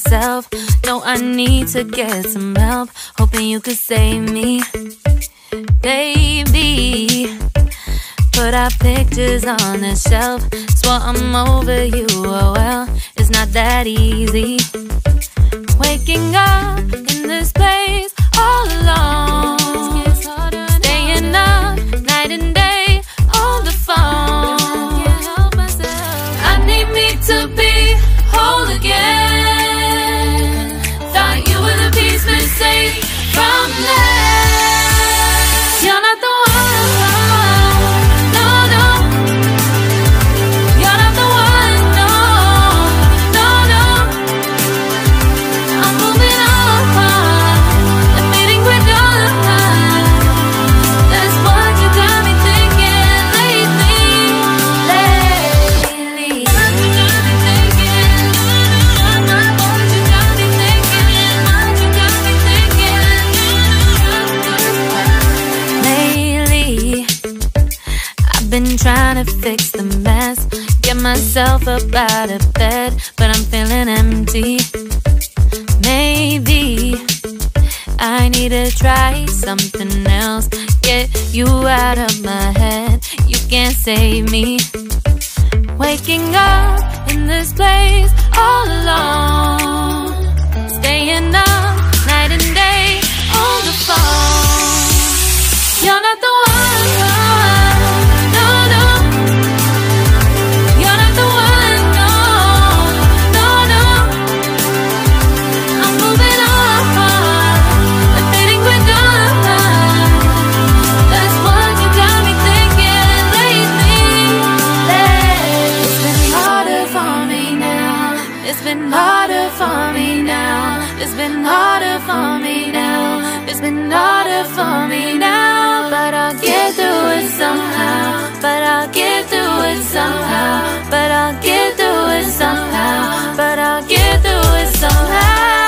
myself. No, I need to get some help. Hoping you could save me, baby. Put our pictures on the shelf. Swore I'm over you, oh well, it's not that easy. Waking up in this place all alone, staying up night and day on the phone. I need me to be whole again. Thought you were the piece missing from left. You're not the one, no, no. You're not the one, no, no, no. I'm moving on, admitting we're done. That's what you got me thinking lately, lately. What you got me thinking, what you got me thinking, what you got me thinking. Lately, I've been trying to fix the mess, get myself up out of bed, but I'm feeling empty. Maybe I need to try something else, get you out of my head. You can't save me. Waking up in this place all alone, staying up night and day on the phone. You're not the one, no, no. You're not the one, no, no, no. I'm moving on, admitting we're done. That's what you got me thinking lately, lately. It's been harder for me now. It's been harder for me now. It's been harder for me now. It's been harder for me now. But I'll get through it somehow. But I'll get through it somehow. But I'll get through it somehow. But I'll get through it somehow.